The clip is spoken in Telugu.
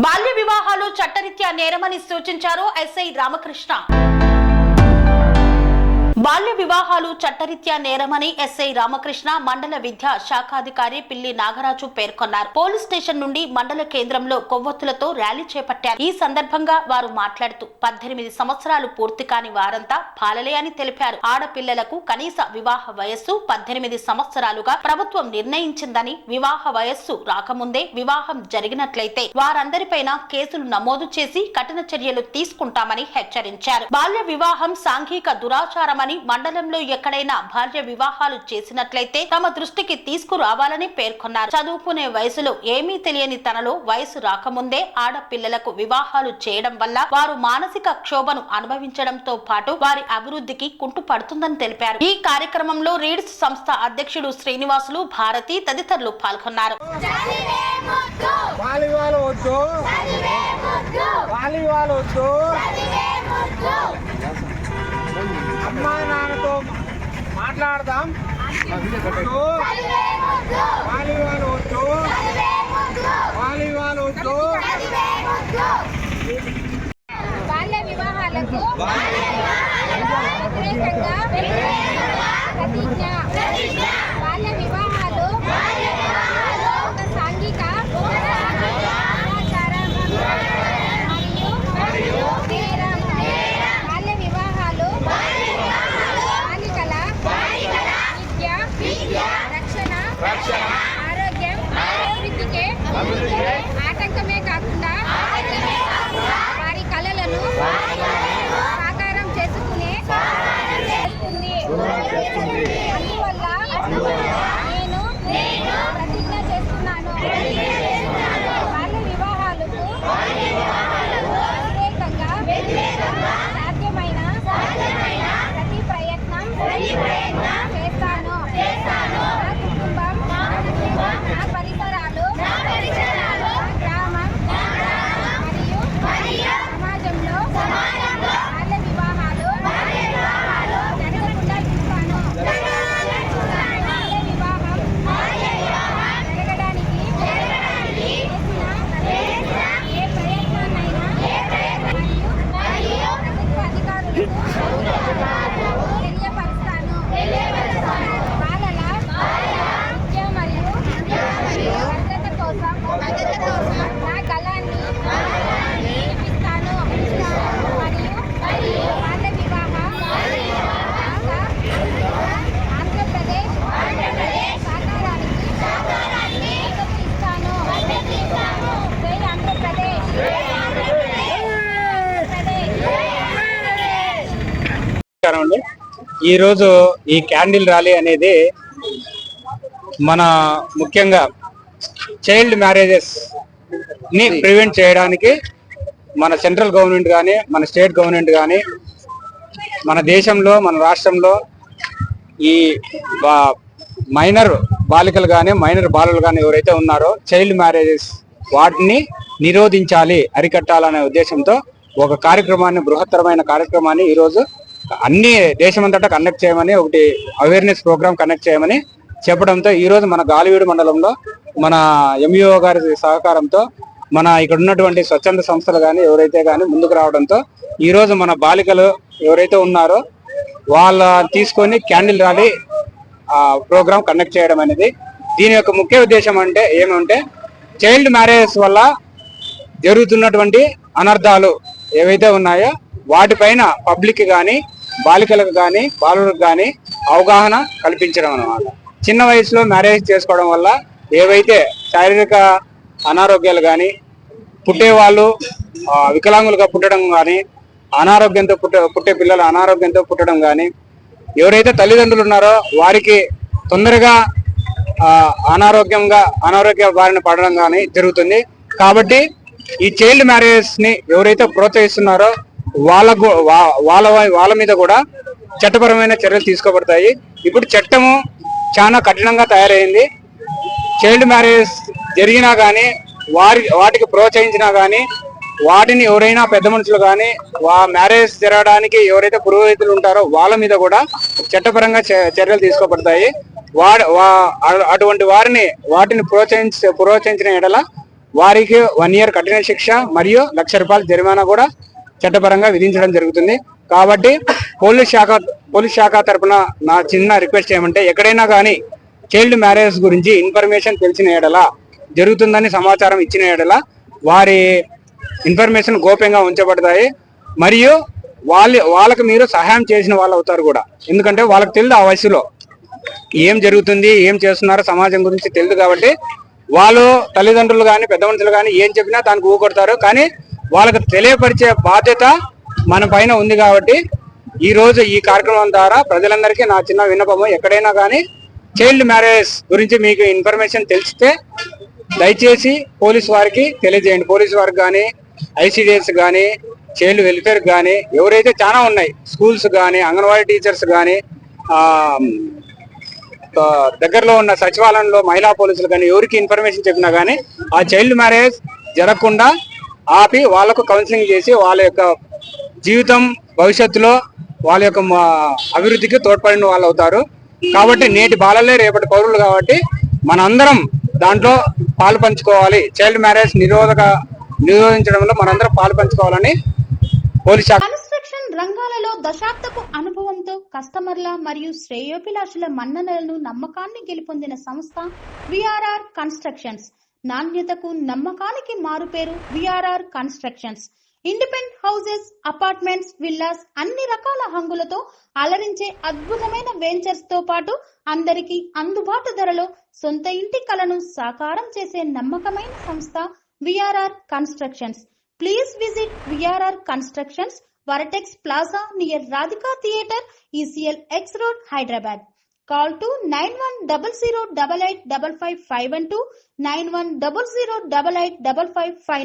బాల్య వివాహాలు చట్టరీత్యా నేరమని సూచించారు ఎస్ఐ రామకృష్ణ. బాల్య వివాహాలు చట్టరీత్యా నేరమని ఎస్ఐ రామకృష్ణ మండల విద్యా శాఖాధికారి పిల్లి నాగరాజు పేర్కొన్నారు. పోలీస్ స్టేషన్ నుండి మండల కేంద్రంలో కొవ్వొత్తులతో ర్యాలీ చేపట్టారు. ఈ సందర్భంగా వారు మాట్లాడుతూ 18 సంవత్సరాలు పూర్తి కాని వారంతా పాలలే అని తెలిపారు. ఆడపిల్లలకు కనీస వివాహ వయస్సు 18 సంవత్సరాలుగా ప్రభుత్వం నిర్ణయించిందని, వివాహ వయస్సు రాకముందే వివాహం జరిగినట్లయితే వారందరిపైన కేసులు నమోదు చేసి కఠిన చర్యలు తీసుకుంటామని హెచ్చరించారు. బాల్య వివాహం సాంఘిక దురాచారమని, మండలంలో ఎక్కడైనా బాల్య వివాహాలు చేసినట్లయితే తమ దృష్టికి తీసుకురావాలని పేర్కొన్నారు. చదువుకునే వయసులో ఏమీ తెలియని తనలో వయసు రాకముందే ఆడపిల్లలకు వివాహాలు చేయడం వల్ల వారు మానసిక క్షోభను అనుభవించడంతో పాటు వారి అభివృద్ధికి కుంటుపడుతుందని తెలిపారు. ఈ కార్యక్రమంలో రీడ్స్ సంస్థ అధ్యక్షుడు శ్రీనివాసులు, భారతి తదితరులు పాల్గొన్నారు. అమ్మా నాన్నతో మాట్లాడదాం. వాలీబాల్ వద్దు, వాలీబాల్ వద్దు. బాల్య వివాహాలకు వ్యతిరేకంగా ప్రతిజ్ఞ. బాల్య వివాహాలు ఒక సాంఘిక అనాచారం మరియు నేరం. బాల్య వివాహాలు బాలికల విద్య, రక్షణ, ఆరోగ్యం, అభివృద్ధికి ఆటంకమే కాకుండా వారి కలలను సాకారం చేసుకునే అందువల్ల నేను ప్రతిజ్ఞ చేస్తున్నాను. బాల్య వివాహాలకు వ్యతిరేకంగా సాధ్యమైన ప్రతి ప్రయత్నం చేస్తాను. నా కుటుంబం, నా పరిసరాలు, గ్రామం మరియు సమాజంలో బాల్య వివాహాలు జరగకుండా చూస్తాను. బాల్య వివాహం జరగడానికి చేసిన ఏ ప్రయత్నాన్నైనా మరియు ప్రభుత్వ అధికారులకు తెలియపరుస్తాను. బాలల విద్య మరియు భద్రత కోసం నా గళాన్ని వినిపిస్తాను. మరియు బాల్య వివాహ ఆంధ్రప్రదేశ్ సాకారానికి మద్దతు ఇస్తాను. జై ఆంధ్రప్రదేశ్. ఈరోజు ఈ క్యాండిల్ ర్యాలీ అనేది మన ముఖ్యంగా చైల్డ్ మ్యారేజెస్ ని ప్రివెంట్ చేయడానికి మన సెంట్రల్ గవర్నమెంట్ కానీ, మన స్టేట్ గవర్నమెంట్ కానీ, మన దేశంలో, మన రాష్ట్రంలో ఈ మైనర్ బాలికలు కానీ, మైనర్ బాలలు కానీ ఎవరైతే ఉన్నారో చైల్డ్ మ్యారేజెస్ వాటిని నిరోధించాలి, అరికట్టాలనే ఉద్దేశంతో ఒక కార్యక్రమాన్ని, బృహత్తరమైన కార్యక్రమాన్ని ఈరోజు అన్ని దేశమంతటా కండక్ట్ చేయమని, ఒకటి అవేర్నెస్ ప్రోగ్రామ్ కండక్ట్ చేయమని చెప్పడంతో ఈరోజు మన గాలివీడు మండలంలో మన ఎంఈఓ గారి సహకారంతో మన ఇక్కడ ఉన్నటువంటి స్వచ్ఛంద సంస్థలు కానీ ఎవరైతే కానీ ముందుకు రావడంతో ఈరోజు మన బాలికలు ఎవరైతే ఉన్నారో వాళ్ళ తీసుకొని క్యాండిల్ ర్యాలీ ప్రోగ్రామ్ కండక్ట్ చేయడం అనేది. దీని యొక్క ముఖ్య ఉద్దేశం ఏమంటే చైల్డ్ మ్యారేజెస్ వల్ల జరుగుతున్నటువంటి అనర్థాలు ఏవైతే ఉన్నాయో వాటిపైన పబ్లిక్ కానీ, బాలికలకు కానీ, బాలులకు కానీ అవగాహన కల్పించడం అన్నమాట. చిన్న వయసులో మ్యారేజ్ చేసుకోవడం వల్ల ఏవైతే శారీరక అనారోగ్యాలు కానీ, పుట్టేవాళ్ళు వికలాంగులుగా పుట్టడం కానీ, అనారోగ్యంతో పుట్టే పిల్లలు అనారోగ్యంతో పుట్టడం కానీ, ఎవరైతే తల్లిదండ్రులు ఉన్నారో వారికి తొందరగా అనారోగ్య బారిన పడడం కానీ జరుగుతుంది. కాబట్టి ఈ చైల్డ్ మ్యారేజెస్ ని ఎవరైతే ప్రోత్సహిస్తున్నారో వాళ్ళ మీద కూడా చట్టపరమైన చర్యలు తీసుకోబడతాయి. ఇప్పుడు చట్టము చాలా కఠినంగా తయారైంది. చైల్డ్ మ్యారేజ్ జరిగినా కానీ, వాటికి ప్రోత్సహించినా కానీ, వాటిని ఎవరైనా పెద్ద మనుషులు కానీ మ్యారేజ్ జరగడానికి ఎవరైతే పురోహితులు ఉంటారో వాళ్ళ మీద కూడా చట్టపరంగా చర్యలు తీసుకోబడతాయి. అటువంటి వాటిని ప్రోత్సహించిన ఎడల వారికి 1 year కఠిన శిక్ష మరియు ₹1,00,000 జరిమానా కూడా చట్టపరంగా విధించడం జరుగుతుంది. కాబట్టి పోలీస్ శాఖ తరపున నా చిన్న రిక్వెస్ట్ ఏమంటే, ఎక్కడైనా కానీ చైల్డ్ మ్యారేజ్ గురించి ఇన్ఫర్మేషన్ తెలిసిన ఎడల, జరుగుతుందని సమాచారం ఇచ్చిన ఎడల వారి ఇన్ఫర్మేషన్ గోప్యంగా ఉంచబడతాయి. మరియు వాళ్ళకి మీరు సహాయం చేసిన వాళ్ళు అవుతారు కూడా. ఎందుకంటే వాళ్ళకి తెలియదు ఆ వయసులో ఏం జరుగుతుంది, ఏం చేస్తున్నారో సమాజం గురించి తెలియదు. కాబట్టి వాళ్ళు తల్లిదండ్రులు కానీ పెద్ద మనుషులు కానీ ఏం చెప్పినా దానికి ఊకొడతారు. కానీ వాళ్ళకి తెలియపరిచే బాధ్యత మన పైన ఉంది. కాబట్టి ఈ రోజు ఈ కార్యక్రమం ద్వారా ప్రజలందరికీ నా చిన్న విన్నపము, ఎక్కడైనా కానీ చైల్డ్ మ్యారేజ్ గురించి మీకు ఇన్ఫర్మేషన్ తెలిస్తే దయచేసి పోలీసు వారికి తెలియజేయండి. పోలీసు వారికి కానీ, ఐసిడిఎస్ కానీ, చైల్డ్ వెల్ఫేర్ కానీ, ఎవరైతే చాలా ఉన్నాయి, స్కూల్స్ కానీ, అంగన్వాడీ టీచర్స్ కానీ, దగ్గరలో ఉన్న సచివాలయంలో మహిళా పోలీసులు కానీ ఎవరికి ఇన్ఫర్మేషన్ చెప్పినా కానీ ఆ చైల్డ్ మ్యారేజ్ జరగకుండా ఆపి వాళ్లకు కౌన్సిలింగ్ చేసి వాళ్ళ యొక్క జీవితం భవిష్యత్తులో వాళ్ళ యొక్క అభివృద్ధికి తోడ్పడిన వాళ్ళు అవుతారు. కాబట్టి నేటి బాలలే రేపటి పౌరులు. కాబట్టి మనందరం దాంట్లో పాలు పంచుకోవాలి. చైల్డ్ మ్యారేజ్ నిరోధించడంలో మనందరం పాలు పంచుకోవాలని పోలీస్ శాఖ. కన్స్ట్రక్షన్ రంగాలలో దశాబ్దపు అనుభవంతో కస్టమర్ల మరియు శ్రేయోభిలాషుల మన్ననలను, నమ్మకాన్ని గెలుపొందిన సంస్థ విఆర్ఆర్ కన్స్ట్రక్షన్స్. నాణ్యతకు, నమ్మకానికి మారుపేరు VRR constructions. Independent houses, apartments, villas అన్ని రకాల హంగులతో అలరించే అద్భుతమైన వెంచర్స్ తో పాటు అందరికీ అందుబాటు ధరలో సొంత ఇంటి కలను సాకారం చేసే నమ్మకమైన సంస్థ VRR constructions. Please visit VRR Constructions, Varatex Plaza near Radhika Theatre, ECL X Road, Hyderabad. Call to 9100885551 91008855.